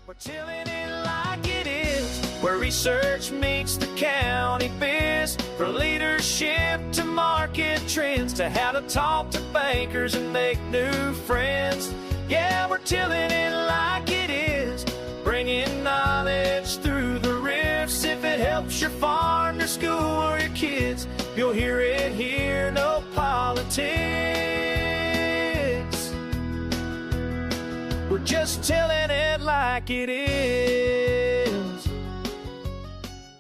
We're tilling it like it is, where research meets the county biz. From leadership to market trends, to how to talk to bankers and make new friends. Yeah, we're tilling it like it is, bringing knowledge through the rifts. If it helps your farm, your school, or your kids, you'll hear it here, no politics. We're just telling it like it is.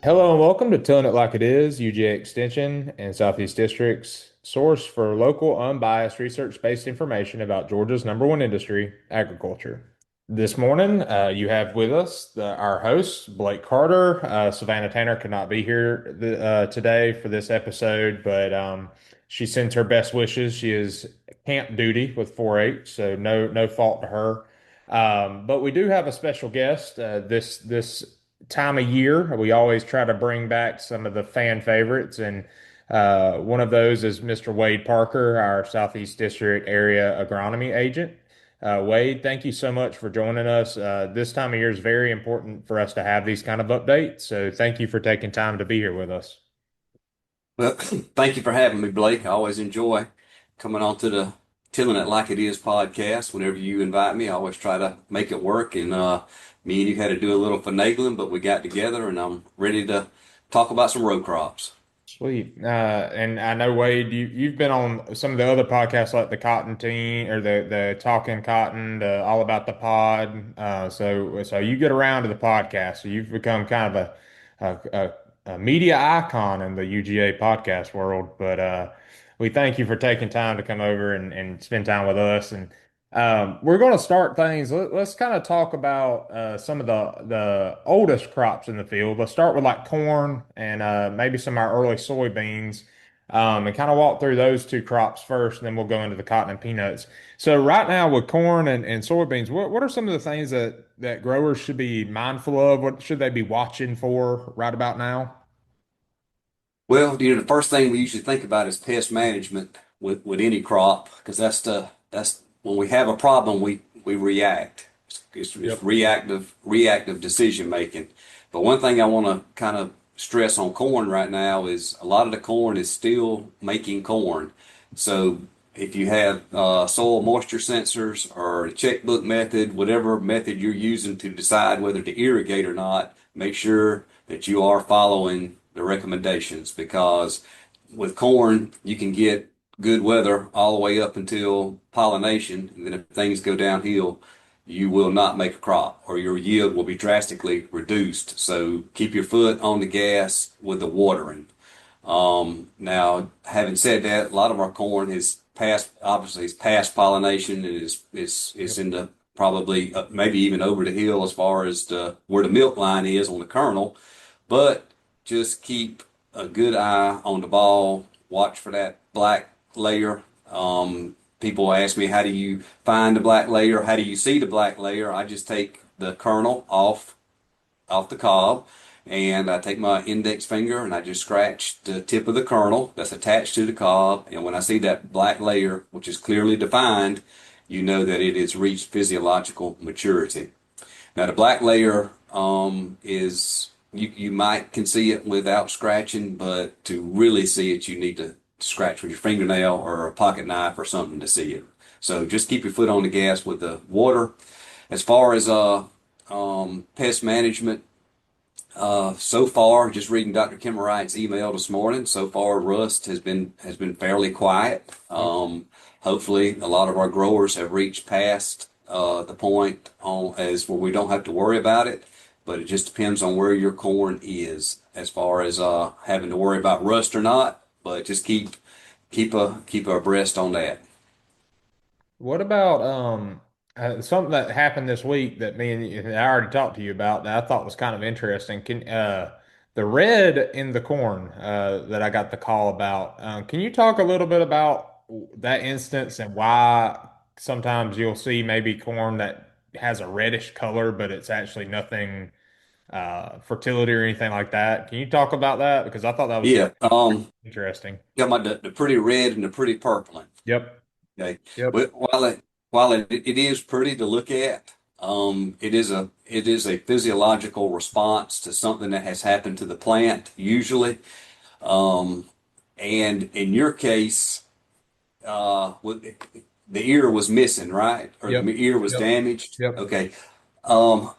Hello and welcome to Telling It Like It Is, UGA Extension and Southeast District's source for local, unbiased, research-based information about Georgia's number one industry, agriculture. This morning, you have with us our host, Blake Carter. Savannah Tanner could not be here today for this episode, but she sends her best wishes. She is camp duty with 4-H, so no fault to her. But we do have a special guest this time of year. We always try to bring back some of the fan favorites, and one of those is Mr. Wade Parker, our Southeast District area agronomy agent. Wade, thank you so much for joining us. This time of year is very important for us to have these kind of updates, so thank you for taking time to be here with us. Well, thank you for having me, Blake. I always enjoy coming on to the Telling It Like It Is podcast. Whenever you invite me, I always try to make it work. And me and you had to do a little finagling, but we got together, and I'm ready to talk about some row crops. Sweet. And I know, Wade, you've been on some of the other podcasts like the Cotton Team or the Talking Cotton, All About the Pod. So you get around to the podcast. So you've become kind of a media icon in the UGA podcast world. But we thank you for taking time to come over and spend time with us. And we're going to start things. Let's kind of talk about some of the oldest crops in the field. Let's start with like corn and maybe some of our early soybeans, and kind of walk through those two crops first, and then we'll go into the cotton and peanuts. So right now with corn and soybeans, what are some of the things that growers should be mindful of? What should they be watching for right about now? Well, the first thing we usually think about is pest management with any crop, because that's when we have a problem, we react. It's Yep. reactive decision making. But one thing I want to kind of stress on corn right now is a lot of the corn is still making corn. So if you have soil moisture sensors or a checkbook method, whatever method you're using to decide whether to irrigate or not, make sure that you are following the recommendations, because with corn you can get good weather all the way up until pollination, and then if things go downhill, you will not make a crop or your yield will be drastically reduced. So keep your foot on the gas with the watering. Now, having said that, a lot of our corn is past, obviously it's past pollination, and it's in the probably maybe even over the hill as far as where the milk line is on the kernel, but just keep a good eye on the ball. Watch for that black layer. People ask me, how do you find the black layer? How do you see the black layer? I just take the kernel off the cob, and I take my index finger and I just scratch the tip of the kernel that's attached to the cob. And when I see that black layer, which is clearly defined, you know that it has reached physiological maturity. Now, the black layer is you might can see it without scratching, but to really see it, you need to scratch with your fingernail or a pocket knife or something to see it. So just keep your foot on the gas with the water. As far as pest management, so far, just reading Dr. Kimmerwright's email this morning, so far rust has been fairly quiet. Hopefully, a lot of our growers have reached past the point as where we don't have to worry about it. But it just depends on where your corn is as far as having to worry about rust or not. But just keep abreast on that. What about something that happened this week that I already talked to you about that I thought was kind of interesting? Can the red in the corn that I got the call about? Can you talk a little bit about that instance and why sometimes you'll see maybe corn that has a reddish color, but it's actually nothing fertility or anything like that? Can you talk about that? Because I thought that was Yeah. interesting. Got the pretty red and the pretty purple. Yep. Okay. Yep. While it is pretty to look at, It is a physiological response to something that has happened to the plant, usually. Um, and in your case, the ear was missing, right? Or the Yep. ear was Yep. damaged. Yep. Okay. Um,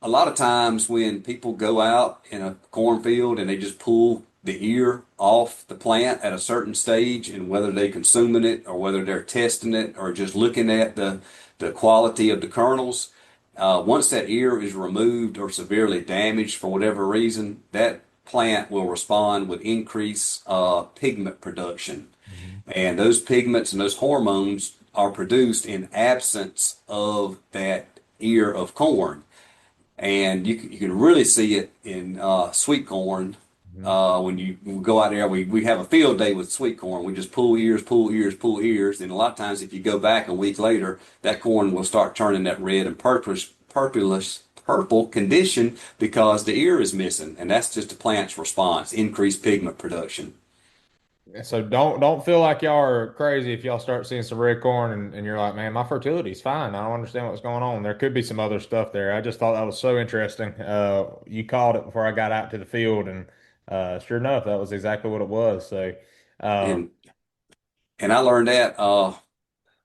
a lot of times when people go out in a cornfield and they just pull the ear off the plant at a certain stage, and whether they're consuming it or whether they're testing it or just looking at the quality of the kernels, once that ear is removed or severely damaged for whatever reason, that plant will respond with increased pigment production. Mhm. And those pigments and those hormones are produced in absence of that ear of corn. And you can really see it in sweet corn. Mhm. When you go out there, we have a field day with sweet corn. We just pull ears, pull ears, pull ears. And a lot of times, if you go back a week later, that corn will start turning that red and purple condition because the ear is missing. And that's just the plant's response, increased pigment production. So don't feel like y'all are crazy if y'all start seeing some red corn and you're like, man, my fertility's fine. I don't understand what's going on. There could be some other stuff there. I just thought that was so interesting. You called it before I got out to the field, and sure enough, that was exactly what it was. So, um, And and I learned that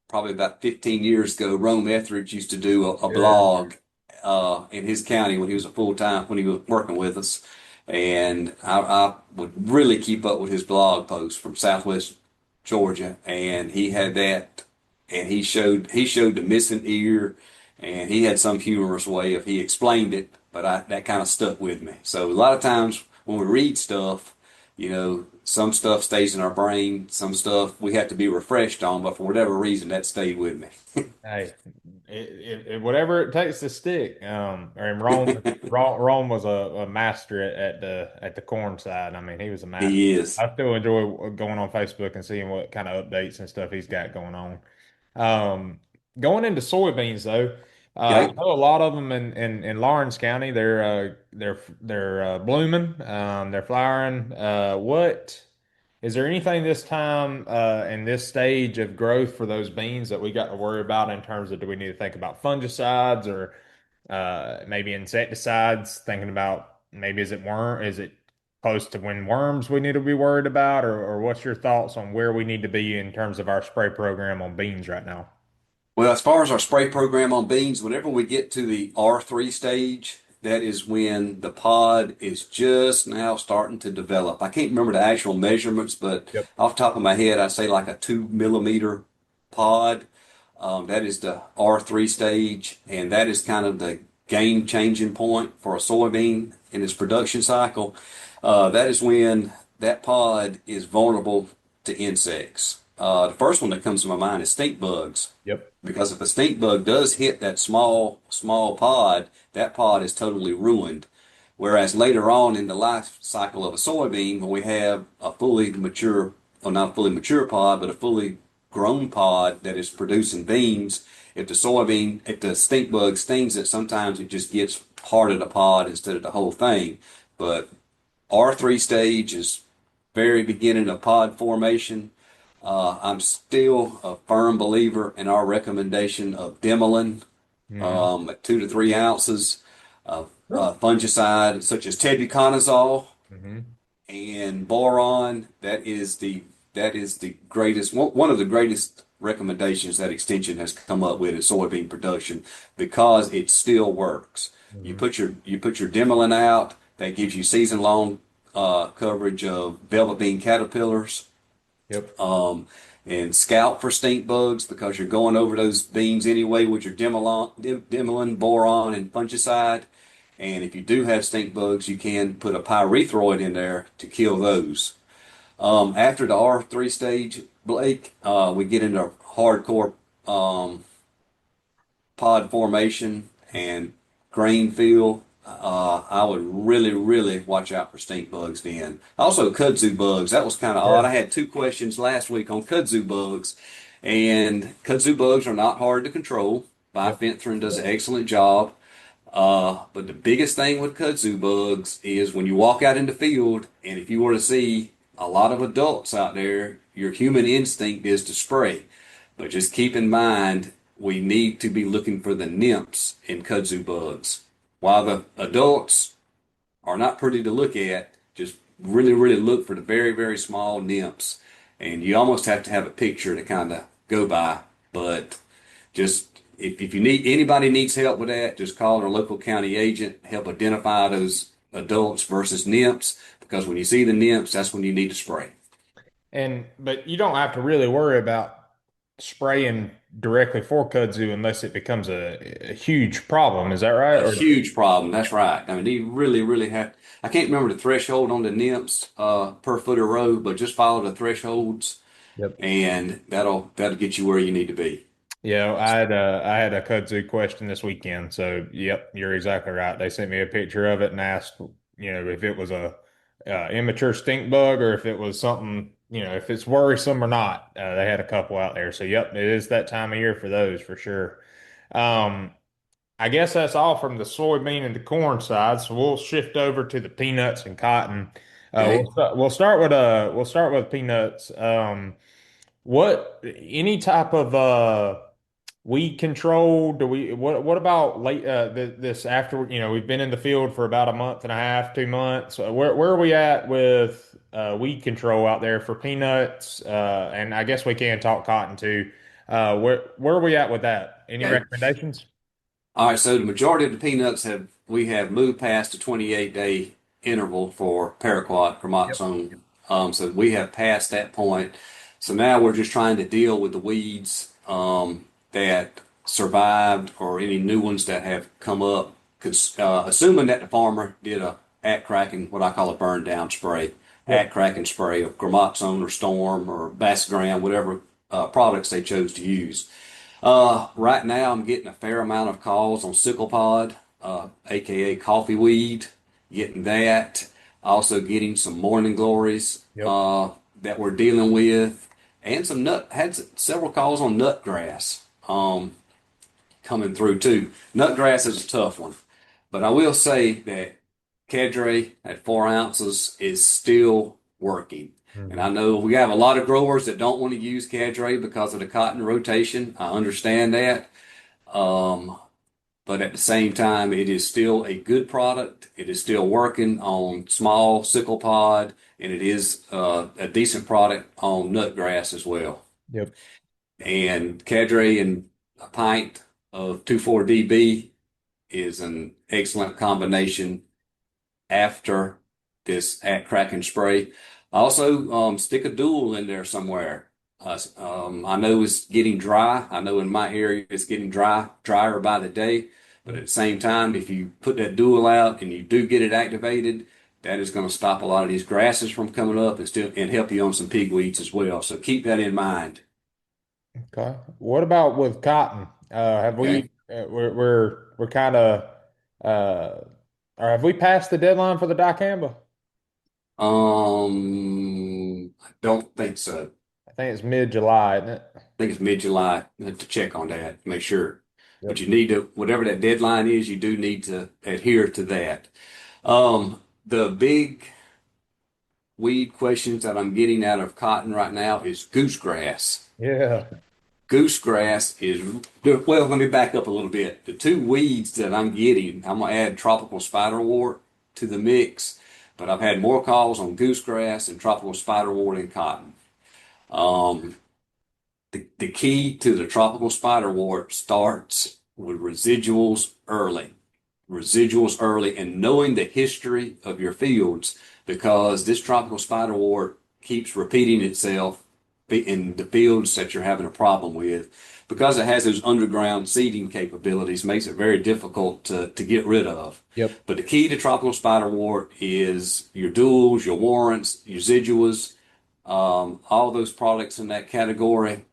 probably about 15 years ago. Rome Etheridge used to do a yeah, blog in his county when he was a full time when he was working with us, and I would really keep up with his blog posts from Southwest Georgia, and he had that, and he showed the missing ear, and he had some humorous way of he explained it, but that kind of stuck with me. So a lot of times when we read stuff, some stuff stays in our brain, some stuff we have to be refreshed on, but for whatever reason, that stayed with me. hey, whatever it takes to stick. And Rome was a master at the corn side. I mean, he was a master. He is. I still enjoy going on Facebook and seeing what kind of updates and stuff he's got going on. Um, Going into soybeans though, I Okay. know a lot of them in Lawrence County. They're blooming. They're flowering. What is there anything this time in this stage of growth for those beans that we got to worry about in terms of do we need to think about fungicides or maybe insecticides? Thinking about maybe is it close to when worms we need to be worried about, or what's your thoughts on where we need to be in terms of our spray program on beans right now? Well, as far as our spray program on beans, whenever we get to the R3 stage, that is when the pod is just now starting to develop. I can't remember the actual measurements, but Yep. off the top of my head, I'd say like a 2 millimeter pod. That is the R3 stage, and that is kind of the game changing point for a soybean in its production cycle. That is when that pod is vulnerable to insects. The first one that comes to my mind is stink bugs. Yep. Because if a stink bug does hit that small pod, that pod is totally ruined. Whereas later on in the life cycle of a soybean, when we have a fully mature, or not a fully mature pod, but a fully grown pod that is producing beans, if the stink bug stings it, sometimes it just gets part of the pod instead of the whole thing. But R3 stage is very beginning of pod formation. I'm still a firm believer in our recommendation of Dimilin, Hmm. at 2 to 3 ounces of fungicide such as tebuconazole Hmm. and boron. That is the greatest one of the greatest recommendations that Extension has come up with in soybean production because it still works. You Hmm. put your you put your Dimilin out. That gives you season long coverage of velvet bean caterpillars, Yep. um, and scout for stink bugs because you're going over those beans anyway with your Dimilin, boron, and fungicide. And if you do have stink bugs, you can put a pyrethroid in there to kill those. After the R3 stage, Blake, we get into hardcore um, pod formation and grain fill. I would really, really watch out for stink bugs then. Also, kudzu bugs. That was kind of odd. Yeah. I had 2 questions last week on kudzu bugs, and kudzu bugs are not hard to control. Yep. Bifenthrin does an excellent job. But the biggest thing with kudzu bugs is when you walk out in the field, and if you were to see a lot of adults out there, your human instinct is to spray. But just keep in mind, we need to be looking for the nymphs in kudzu bugs. While the adults are not pretty to look at, just really, really look for the very, very small nymphs. And you almost have to have a picture to kind of go by. But just if you need anybody needs help with that, just call our local county agent, help identify those adults versus nymphs. Because when you see the nymphs, that's when you need to spray. But you don't have to really worry about spraying directly for kudzu unless it becomes a huge problem. Is that right? A huge problem. That's right. I mean, you really, really have. I can't remember the threshold on the nymphs per foot of row, but just follow the thresholds, Yep. and that'll get you where you need to be. Yeah, I had a kudzu question this weekend. So, yep, you're exactly right. They sent me a picture of it and asked, if it was a immature stink bug or if it was something, if it's worrisome or not. They had a couple out there. So, yep, it is that time of year for those for sure. Um, I guess that's all from the soybean and the corn side. So we'll shift over to the peanuts and cotton. Okay. We'll start with peanuts. What any type of weed control do we what about late this after we've been in the field for about a month and a half, 2 months. Where are we at with weed control out there for peanuts? And I guess we can talk cotton too. Where are we at with that? Any Okay. recommendations? All right. So the majority of the peanuts we have moved past the 28-day interval for paraquat Yep. gramoxone. So we have passed that point. So now we're just trying to deal with the weeds that survived or any new ones that have come up. Because assuming that the farmer did a at cracking, what I call a burn down spray, Yep. at cracking spray of gramoxone or storm or basigram, whatever products they chose to use. Right now, I'm getting a fair amount of calls on sickle pod, aka coffee weed. Getting that. Also getting some morning glories Yep. that we're dealing with, and some nut. Had several calls on nut grass coming through too. Nut grass is a tough one, but I will say that Cadre at 4 ounces is still working. And Mhm. I know we have a lot of growers that don't want to use Cadre because of the cotton rotation. I understand that. Um, but at the same time, it is still a good product. It is still working on small sickle pod, and it is a decent product on nut grass as well. Yep. And Cadre and a pint of 2,4-DB is an excellent combination after this at crack and spray. Also, stick a dual in there somewhere. I know it's getting dry. I know in my area it's getting drier by the day. But at the same time, if you put that dual out and you do get it activated, that is going to stop a lot of these grasses from coming up and help you on some pigweeds as well. So keep that in mind. Okay. What about with cotton? Have Okay. we we're kind of or have we passed the deadline for the dicamba? I don't think so. I think it's mid-July, isn't it? Think it's mid-July. I have to check on that, make sure. But Yep. you need to, whatever that deadline is, you do need to adhere to that. The big weed questions that I'm getting out of cotton right now is goosegrass. Yeah. Goosegrass is, well, let me back up a little bit. The two weeds that I'm getting, I'm going to add tropical spiderwort to the mix, but I've had more calls on goosegrass and tropical spiderwort in cotton. Um, the key to the tropical spiderwort starts with residuals early, and knowing the history of your fields, because this tropical spiderwort keeps repeating itself in the fields that you're having a problem with. Because it has those underground seeding capabilities, makes it very difficult to get rid of. Yep. But the key to tropical spiderwort is your duals, your warrants, your residuals, all those products in that category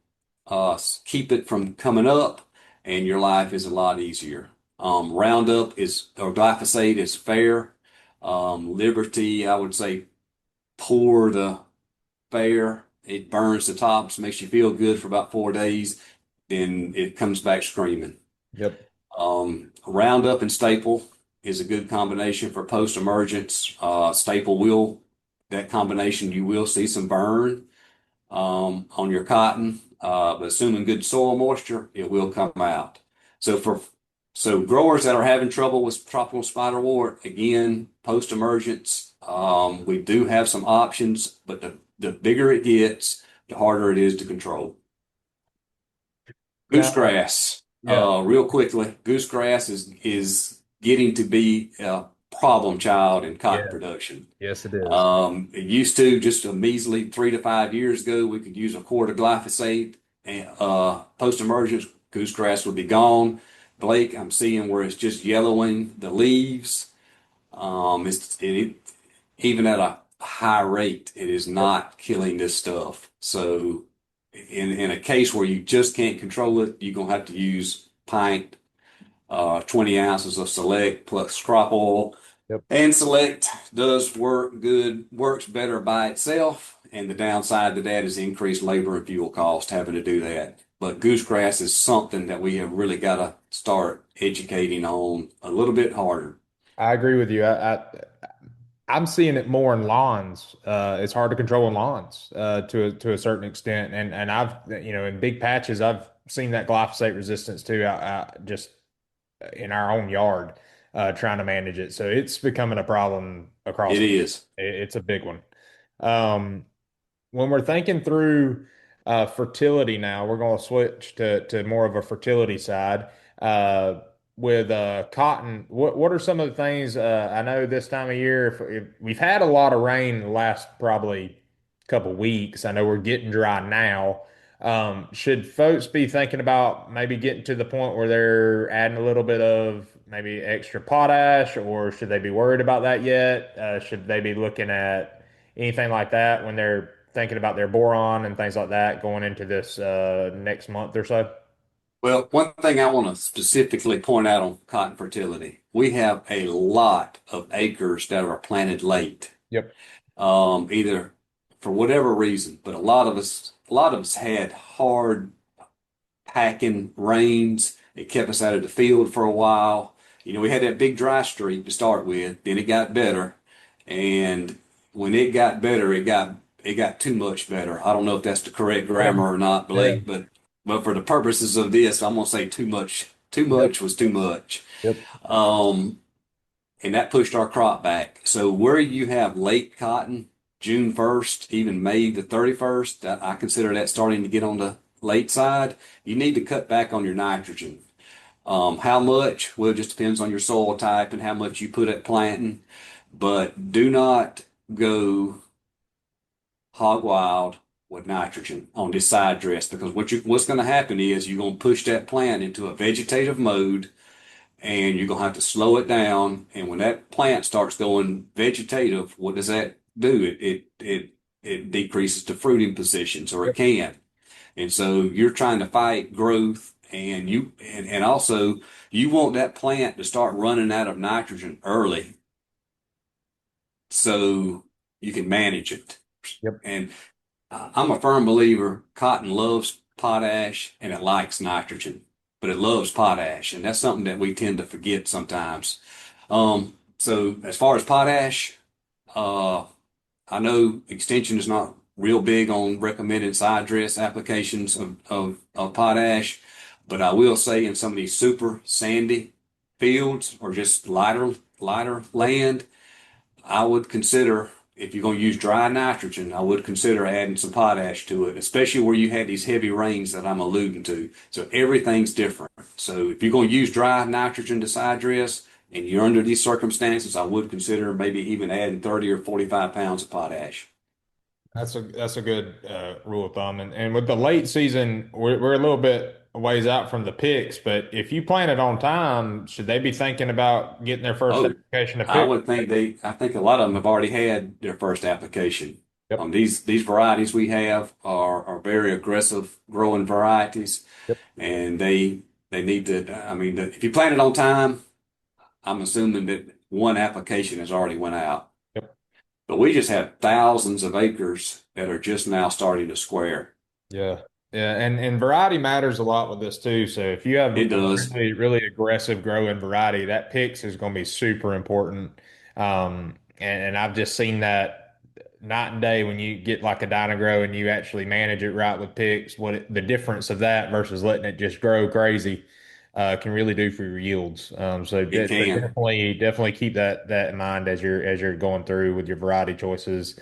keep it from coming up, and your life is a lot easier. Roundup is, or glyphosate is fair. Liberty, I would say, pour the fair. It burns the tops, makes you feel good for about 4 days, then it comes back screaming. Yep. Roundup and Staple is a good combination for post-emergence. Staple will, that combination, you will see some burn. on your cotton, but assuming good soil moisture, it will come out. So for so growers that are having trouble with tropical spider wart, again, post-emergence, we do have some options, but the bigger it gets, the harder it is to control. Now, Goosegrass, yeah, real quickly, goosegrass is getting to be a problem child in cotton yeah, production. yes, it is. It used to just a measly 3 to 5 years ago, we could use a quart of glyphosate and post-emergence, goosegrass would be gone. Blake, I'm seeing where it's just yellowing the leaves. Even at a high rate, it is Yep. not killing this stuff. So in a case where you just can't control it, you're gonna have to use pint, 20 ounces of Select plus crop oil. Yep. And Select does work good, works better by itself. And the downside to that is increased labor and fuel cost having to do that. But goosegrass is something that we have really got to start educating on a little bit harder. I agree with you. I'm seeing it more in lawns. It's hard to control in lawns to a certain extent, and I've in big patches I've seen that glyphosate resistance too. Just in our own yard, trying to manage it. So it's becoming a problem across It the. is. It's a big one. Um, when we're thinking through fertility now, we're going to switch to more of a fertility side. With cotton, what are some of the things I know this time of year? If we've had a lot of rain the last probably couple weeks, I know we're getting dry now. Should folks be thinking about maybe getting to the point where they're adding a little bit of maybe extra potash, or should they be worried about that yet? Should they be looking at anything like that when they're thinking about their boron and things like that going into this next month or so? Well, one thing I want to specifically point out on cotton fertility, we have a lot of acres that are planted late, Yep. either for whatever reason, but a lot of us had hard packing rains. It kept us out of the field for a while. We had that big dry streak to start with, then it got better. And when it got better, it got too much better. I don't know if that's the correct Yeah. grammar or not, Yeah. Blake, but for the purposes of this, I'm gonna say too much. Too Yep. much was too much. Yep. Um, and that pushed our crop back. So where you have late cotton, June 1st, even May the 31st, I consider that starting to get on the late side. You need to cut back on your nitrogen. How much? Well, it just depends on your soil type and how much you put at planting. But do not go hog wild with nitrogen on this side dress because what's going to happen is you're going to push that plant into a vegetative mode and you're going to have to slow it down. And when that plant starts going vegetative, what does that do? It decreases the fruiting positions, or it Yep. can. And so you're trying to fight growth, and also you want that plant to start running out of nitrogen early so you can manage it. Yep. And I'm a firm believer cotton loves potash and it likes nitrogen, but it loves potash, and that's something that we tend to forget sometimes. So as far as potash, uh, I know Extension is not real big on recommended side dress applications of potash, but I will say in some of these super sandy fields or just lighter Yep. land, I would consider, if you're going to use dry nitrogen, I would consider adding some potash to it, especially where you had these heavy rains that I'm alluding to. So everything's different. So if you're going to use dry nitrogen to side dress and you're under these circumstances, I would consider maybe even adding 30 or 45 pounds of potash. That's a good rule of thumb. And with the late season, we're a little bit a ways out from the picks, but if you plant it on time, should they be thinking about getting their first Oh, application of I pick? would think I think a lot of them have already had their first application. Yep. These varieties we have are very aggressive growing varieties, Yep. and they need to, I mean, if you plant it on time, I'm assuming that one application has already went out. Yep. But we just have thousands of acres that are just now starting to square. Yeah. Yeah. And variety matters a lot with this too. So if you have It a does. really, really aggressive growing variety, that picks is going to be super important. And I've just seen that night and day when you get like a Dynagrow and you actually manage it right with picks. The difference of that versus letting it just grow crazy can really do for your yields. It So can. definitely keep that in mind as you're going through with your variety choices.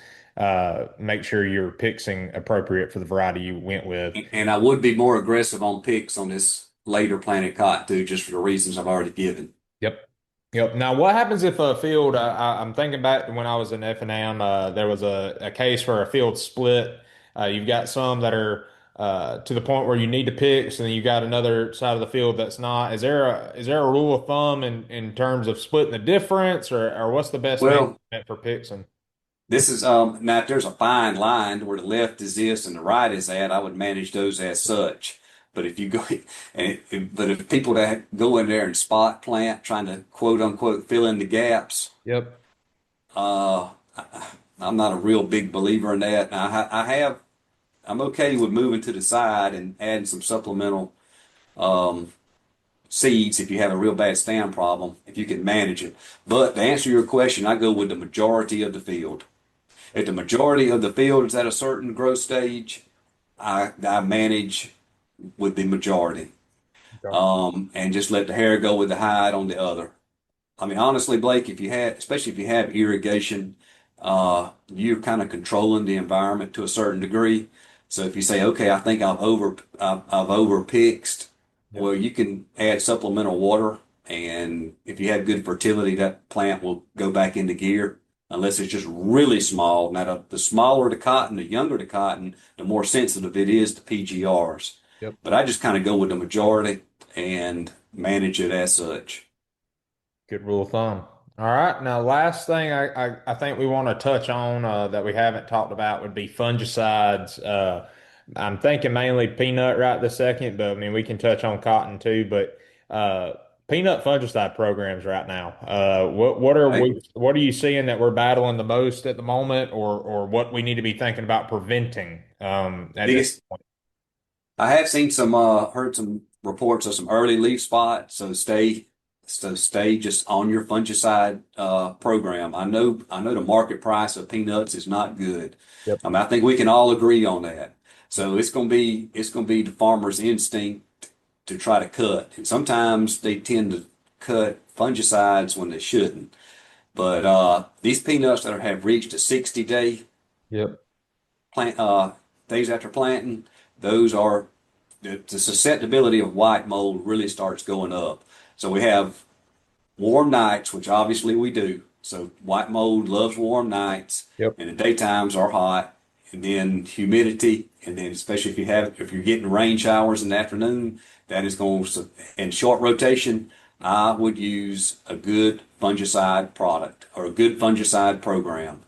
Make sure you're pixing appropriate for the variety you went with. And I would be more aggressive on picks on this later planted cotton too, just for the reasons I've already given. Yep. Yep. Now, what happens if a field? I'm thinking back to when I was in F&M. There was a case where a field split. You've got some that are to the point where you need to pix, and then you've got another side of the field that's not. Is there a rule of thumb in terms of splitting the difference, or what's the best Well, management for pixing? this is now if there's a fine line where the left is this and the right is that, I would manage those as such. But if you go but if people that go in there and spot plant trying to quote unquote fill in the gaps, Yep. uh, I'm not a real big believer in that. Now, I'm okay with moving to the side and adding some supplemental um, seeds if you have a real bad stand problem, if you can manage it. But to answer your question, I go with the majority of the field. If the majority of the field is at a certain growth stage, I manage with the majority, Okay. and just let the hair go with the hide on the other. I mean, honestly, Blake, especially if you have irrigation, you're kind of controlling the environment to a certain degree. So if you say, okay, I think I've overpixed, Yep. well, you can add supplemental water, and if you have good fertility, that plant will go back into gear. Unless it's just really small. Now, the smaller the cotton, the younger the cotton, the more sensitive it is to PGRs. Yep. But I just kind of go with the majority and manage it as such. Good rule of thumb. All right. Now, last thing I think we want to touch on that we haven't talked about would be fungicides. I'm thinking mainly peanut right this second, but I mean, we can touch on cotton too. But uh, peanut fungicide programs right now. Hey, What are you seeing that we're battling the most at the moment, or what we need to be thinking about preventing at this biggest point? I have seen heard some reports of some early leaf spot. So stay just on your fungicide program. I know the market price of peanuts is not good. Yep. I mean, I think we can all agree on that. So it's gonna be the farmer's instinct to try to cut, and sometimes they tend to cut fungicides when they shouldn't. But these peanuts that have reached a 60-day Yep. plant days after planting, those are the susceptibility of white mold really starts going up. So we have warm nights, which obviously we do. So white mold loves warm nights, Yep. and the daytimes are hot, and then humidity, and then especially if you're getting rain showers in the afternoon, that is going to, in short rotation. I would use a good fungicide product or a good fungicide program.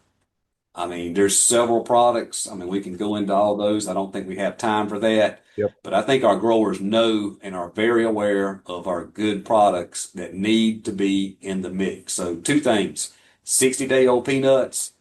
I mean, there's several products. I mean, we can go into all those. I don't think we have time for that. Yep. But I think our growers know and are very aware of our good products that need to be in the mix. So two things, 60-day-old peanuts,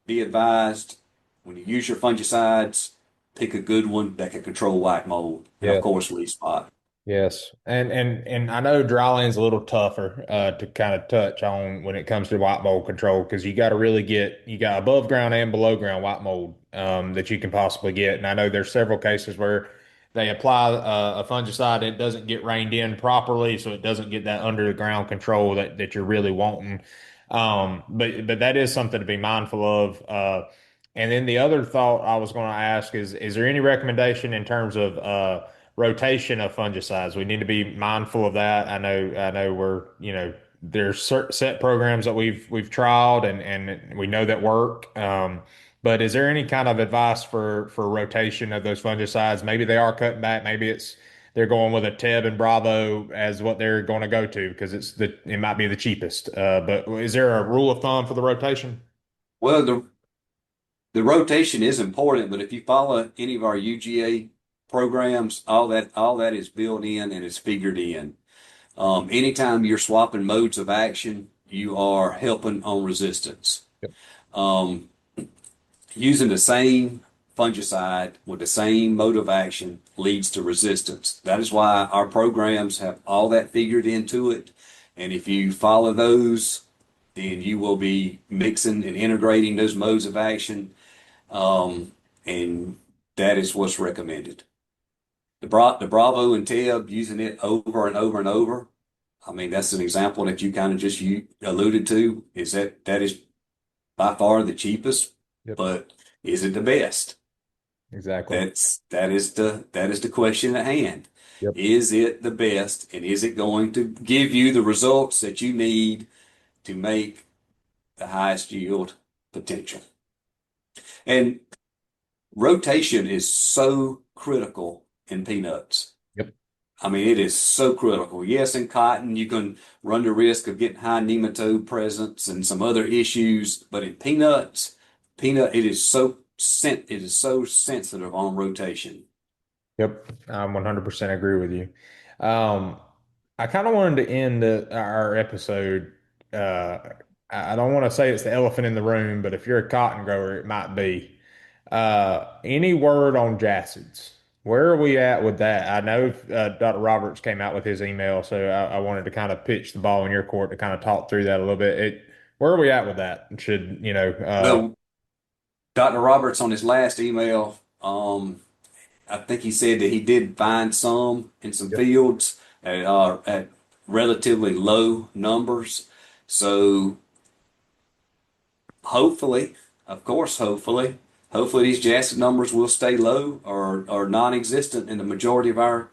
be advised when you use your fungicides, pick a good one that can control white mold and of Yeah. course leaf spot. Yes, and I know dryland's a little tougher to kind of touch on when it comes to white mold control because you got above ground and below ground white mold that you can possibly get, and I know there's several cases where they apply a fungicide and it doesn't get reined in properly, so it doesn't get that under the ground control that you're really wanting. But that is something to be mindful of. And then the other thought I was going to ask is there any recommendation in terms of rotation of fungicides? We need to be mindful of that. I know there's set programs that we've tried and we know that work. But is there any kind of advice for rotation of those fungicides? Maybe they are cutting back. Maybe they're going with a Teb and Bravo as what they're going to go to because it might be the cheapest. But is there a rule of thumb for the rotation? Well, the rotation is important, but if you follow any of our UGA programs, all that is built in and is figured in. Anytime you're swapping modes of action, you are helping on resistance. Yep. Um, Using the same fungicide with the same mode of action leads to resistance. That is why our programs have all that figured into it. And if you follow those, then you will be mixing and integrating those modes of action, and that is what's recommended. The Bravo and Teb, using it over and over and over. I mean, that's an example that you kind of just you alluded to. Is that is by far the cheapest, Yep. but is it the best? Exactly. That is the question at hand. Yep. Is it the best, and is it going to give you the results that you need to make the highest yield potential? And rotation is so critical in peanuts. Yep. I mean, it is so critical. Yes, in cotton, you can run the risk of getting high nematode presence and some other issues, but in peanuts, it is it is so sensitive on rotation. Yep, I 100% agree with you. Um, I kind of wanted to end our episode. Uh, I don't want to say it's the elephant in the room, but if you're a cotton grower, it might be. Any word on Jassids? Where are we at with that? I know Dr. Roberts came out with his email, so I wanted to kind of pitch the ball in your court to kind of talk through that a little bit. Where are we at with that? Should, Well, Dr. Roberts on his last email, I think he said that he did find some in some yep, fields at relatively low numbers. So hopefully, of course, hopefully these Jassid numbers will stay low or non-existent in the majority of our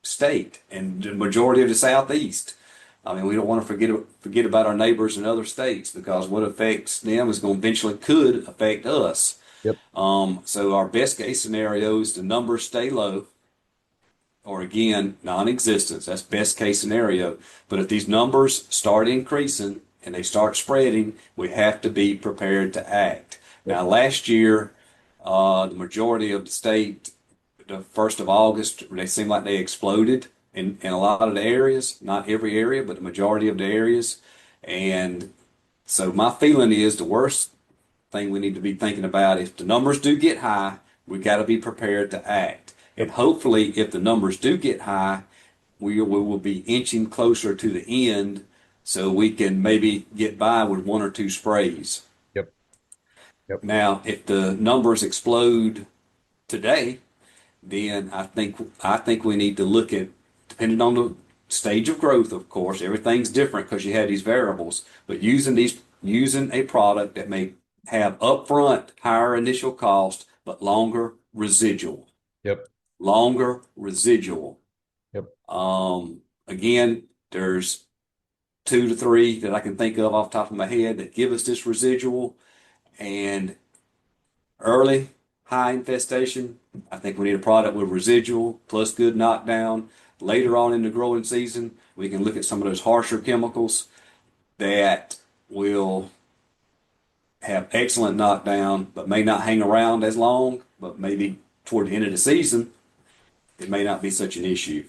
state and the majority of the Southeast. I mean, we don't want to forget about our neighbors in other states, because what affects them is going to eventually could affect us. yep, So our best case scenario is the numbers stay low, or again, non-existence. That's best case scenario. But if these numbers start increasing and they start spreading, we have to be prepared to act. yep, Now, last year, the majority of the state, the 1st of August, they seemed like they exploded in a lot of the areas, not every area, but the majority of the areas. And so my feeling is the worst thing we need to be thinking about, if the numbers do get high, we got to be prepared to act. And yep, hopefully, if the numbers do get high, we will be inching closer to the end, so we can maybe get by with one or two sprays. yep, yep, Now, if the numbers explode today, then I think we need to look at, depending on the stage of growth, of course, everything's different because you have these variables, but using a product that may have upfront higher initial cost but longer residual. yep, Longer residual. yep, Again, there's two to three that I can think of off the top of my head that give us this residual. And early high infestation, I think we need a product with residual plus good knockdown. Later on in the growing season, we can look at some of those harsher chemicals that will have excellent knockdown, but may not hang around as long, but maybe toward the end of the season, it may not be such an issue.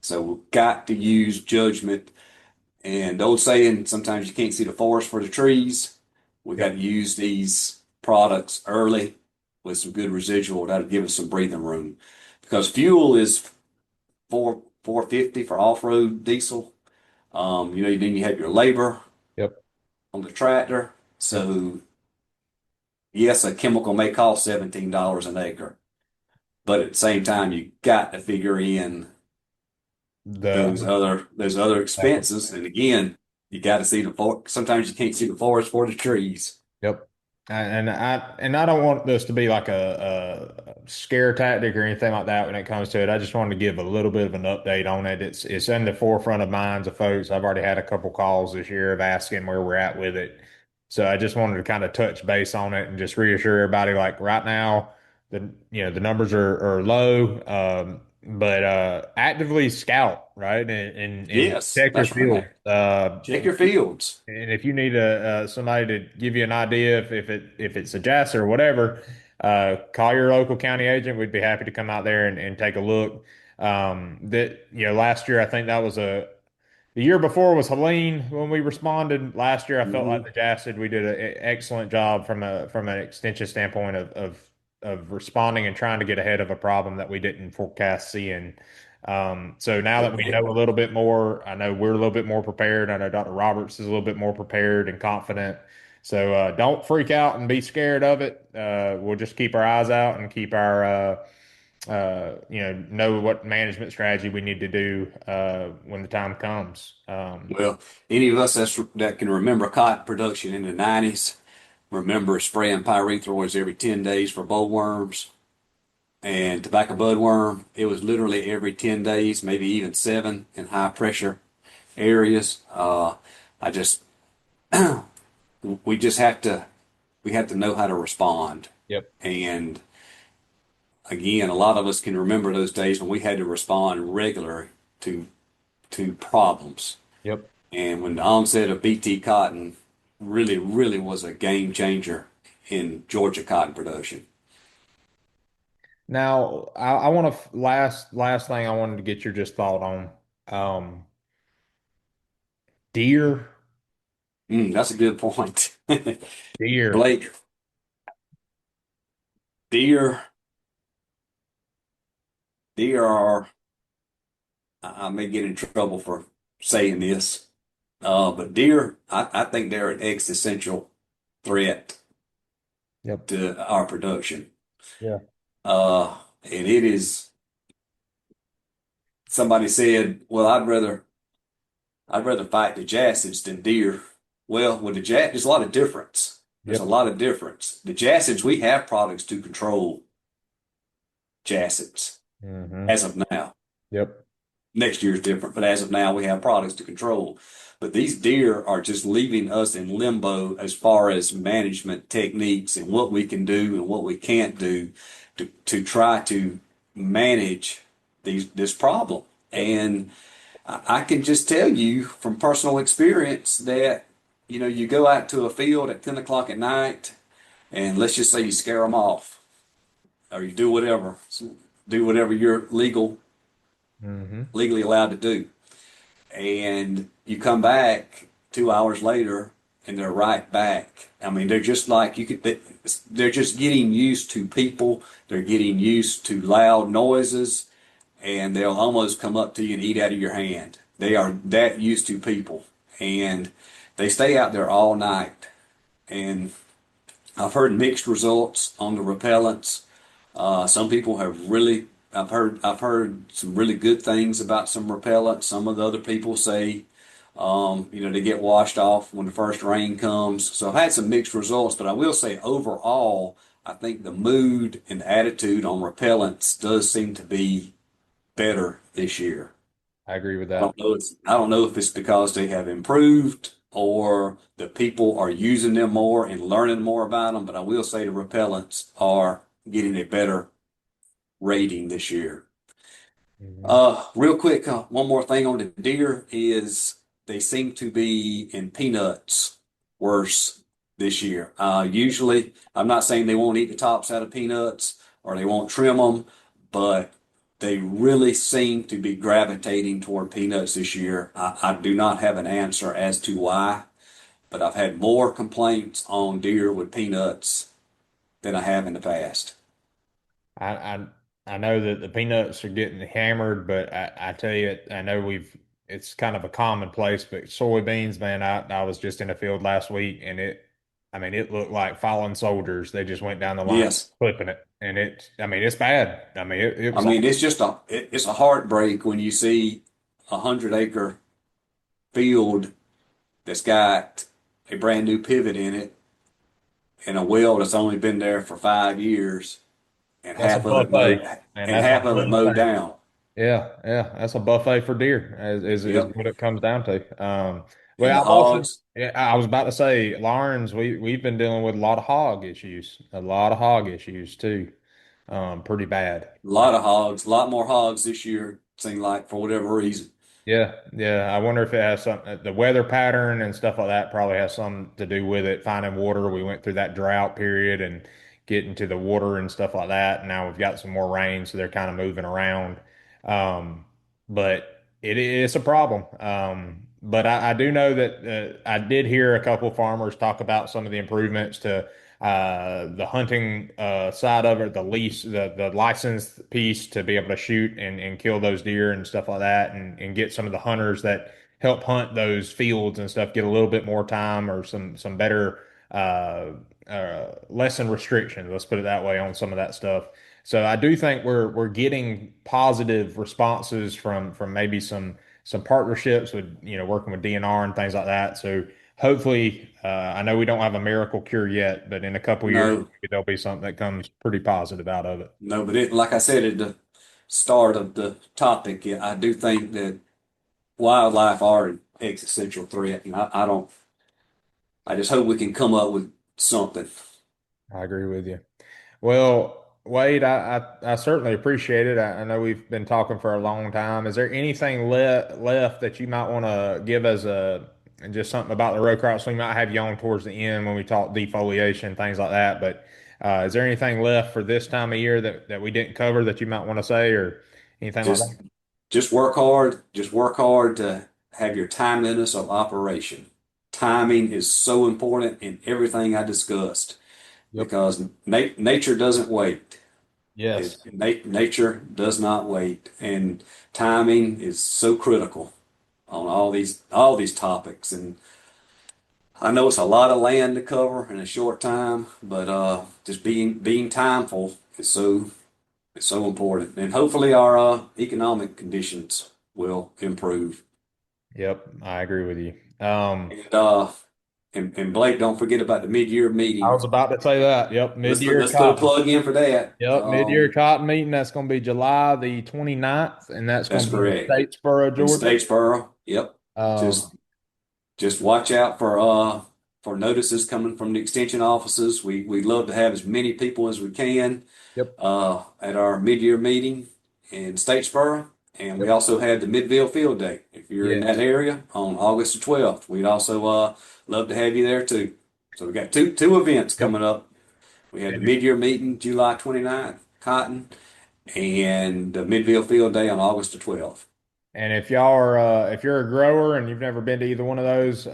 So we've got to use judgment. And the old saying, sometimes you can't see the forest for the trees. We got yep, to use these products early with some good residual. That'll give us some breathing room. Because fuel is 450 for off-road diesel. Then you have your labor yep, on the tractor. yep. So yes, a chemical may cost $17 an acre, but at the same time, you got to figure in The those other exactly. expenses. And again, you got to see the forest. Sometimes you can't see the forest for the trees. Yep. And I don't want this to be like a scare tactic or anything like that when it comes to it. I just wanted to give a little bit of an update on it. It's in the forefront of minds of folks. I've already had a couple calls this year of asking where we're at with it. So I just wanted to kind of touch base on it and just reassure everybody like right now the numbers are low. But actively scout, right? And Yes, check your that's field. right. Check your fields. And if you need somebody to give you an idea if it suggests or whatever, call your local county agent. We'd be happy to come out there and take a look. Last year I think that was the year before was Helene when we responded. Last year I felt like Hmm. the Jassid we did an excellent job from an extension standpoint of responding and trying to get ahead of a problem that we didn't forecast seeing. So now that we know a little bit more, I know we're a little bit more prepared. I know Dr. Roberts is a little bit more prepared and confident. So don't freak out and be scared of it. We'll just keep our eyes out and keep our know what management strategy we need to do when the time comes. Well, any of us that can remember cotton production in the 90s remember spraying pyrethroids every 10 days for bollworms and tobacco budworm. It was literally every 10 days, maybe even 7 in high pressure areas. I just, we just we have to know how to respond. Yep. And again, a lot of us can remember those days when we had to respond regularly to problems. Yep. And when the onset of BT cotton really was a game changer in Georgia cotton production. Now, I want to last thing I wanted to get your just thought on deer. That's a good point. Deer. Blake, deer, deer are, I may get in trouble for saying this, but deer, I think they're an existential threat Yep. to our production. Yeah. And it is, somebody said, well, I'd rather fight the Jassids than deer. Well, with the there's a lot of difference. There's a Yep. lot of difference. The Jassids, we have products to control Jassids Hmm. as of now. Yep. Next year is different, but as of now, we have products to control. But these deer are just leaving us in limbo as far as management techniques and what we can do and what we can't do to try to manage this problem. And I can just tell you from personal experience that, you go out to a field at 10 o'clock at night and let's just say you scare them off or you do whatever you're Hmm. legally allowed to do. And you come back 2 hours later and they're right back. I mean, they're just like they're just getting used to people. They're getting used to loud noises and they'll almost come up to you and eat out of your hand. They are that used to people and they stay out there all night. And I've heard mixed results on the repellents. Some people have really, I've heard some really good things about some repellents. Some of the other people say, they get washed off when the first rain comes. So I've had some mixed results, but I will say overall, I think the mood and attitude on repellents does seem to be better this year. I agree with I that. don't know. I don't know if it's because they have improved or the people are using them more and learning more about them. But I will say the repellents are getting a better rating this year. Hmm. Real quick, one more thing on the deer is they seem to be in peanuts worse this year. Usually, I'm not saying they won't eat the tops out of peanuts or they won't trim them, but they really seem to be gravitating toward peanuts this year. I do not have an answer as to why, but I've had more complaints on deer with peanuts than I have in the past. I, I I know that the peanuts are getting hammered, but I tell you, I know it's kind of a commonplace, but soybeans, man, I was just in a field last week and I mean, it looked like fallen soldiers. They just went down the line Yes. clipping it. And I mean, it's bad. I mean, it I was mean, awful. it's a heartbreak when you see 100 acre field that's got a brand new pivot in it and a well that's only been there for 5 years and That's a buffet. And that's a half of it mowed buffet. down. Yeah, that's a buffet for deer, is Yep. what it comes down to. And Well, the I've also, hogs, yeah, I was about to say, Lawrence, we've been dealing with a lot of hog issues too, pretty bad. a lot more hogs this year, seem like for whatever reason. Yeah. I wonder if it has the weather pattern and stuff like that probably has something to do with it. Finding water, we went through that drought period and getting to the water and stuff like that. And now we've got some more rain, so they're kind of moving around. But it is a problem. But I do know that I did hear a couple of farmers talk about some of the improvements to the hunting side of it, the license piece to be able to shoot and kill those deer and stuff like that, and get some of the hunters that help hunt those fields and stuff get a little bit more time or some better lessen restrictions. Let's put it that way on some of that stuff. So I do think we're getting positive responses from maybe some partnerships with working with DNR and things like that. So hopefully, I know we don't have a miracle cure yet, but in a couple years No, maybe there'll be something that comes pretty positive out of it. no, but like I said at the start of the topic, yeah, I do think that wildlife are an existential threat, and I don't. I just hope we can come up with something. I agree with you. Well, Wade, I certainly appreciate it. I know we've been talking for a long time. Is there anything left that you might want to give as a just something about the row crops? We might have you on towards the end when we talk defoliation, things like that. But is there anything left for this time of year that we didn't cover that you might want to say or anything like Just that? just work hard. Just work hard to have your timeliness of operation. Timing is so important in everything I discussed Yep. because nature doesn't wait. Yes. Nature does not wait, and timing is so critical on all these topics. And I know it's a lot of land to cover in a short time, but just being timeful is so important. And hopefully our economic conditions will improve. Yep. I agree with you. And and Blake, don't forget about the mid-year I meeting. was about to say that. Yep. Let's put a plug in for that. Yep, mid-year cotton meeting. That's going to be July the 29th, and that's going That's to be in correct. Statesboro, In Georgia. Statesboro. Yep. Um, Just Just watch out for notices coming from the extension offices. We love to have as many people as we can yep, at our mid-year meeting in Statesboro. And we yep, also had the Midville Field Day. If you're in that yes. area on August the 12th, we'd also love to have you there too. So we got two events Yep. coming up. We had the And mid-year meeting July 29th, Cotton, and the Midville Field Day on August the 12th. And if y'all are, if you're a grower and you've never been to either one of those,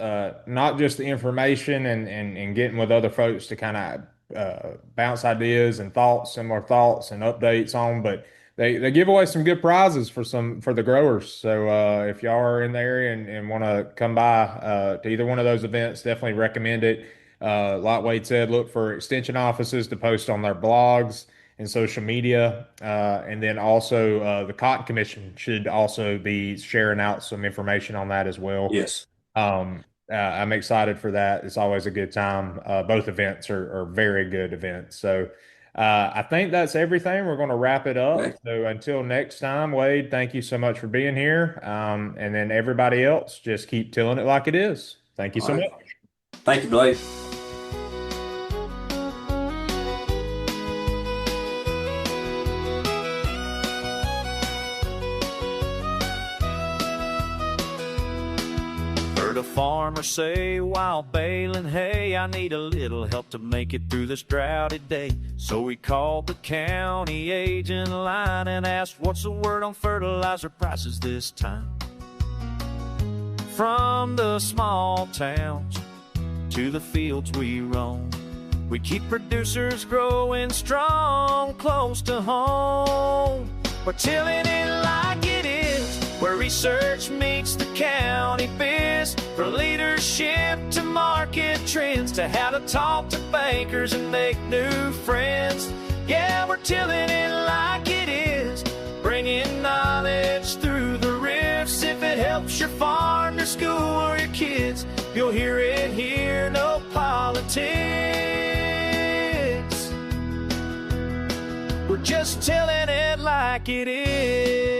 not just the information and getting with other folks to kind of bounce ideas and thoughts, similar thoughts and updates on, but they give away some good prizes for the growers. So if y'all are in the area and want to come by to either one of those events, definitely recommend it. Like Wade said, look for extension offices to post on their blogs and social media. And then also the Cotton Commission should also be sharing out some information on that as well. Yes. I'm excited for that. It's always a good time. Both events are very good events. So I think that's everything. We're going to wrap it up. Okay. So until next time, Wade, thank you so much for being here. And then everybody else, just keep telling it like it is. Thank you All so right. much. Thank you, Blake. Heard a farmer say while baling hay, I need a little help to make it through this droughty day. So he called the county agent line and asked, what's the word on fertilizer prices this time? From the small towns to the fields we roam, we keep producers growing strong close to home. We're tilling it like it is, where research meets the county biz. For leadership to market trends, to how to talk to bankers and make new friends. Yeah, we're tilling it like it is, bringing knowledge through the rifts. If it helps your farm, your school, or your kids, you'll hear it here, no politics. We're just telling it like it is.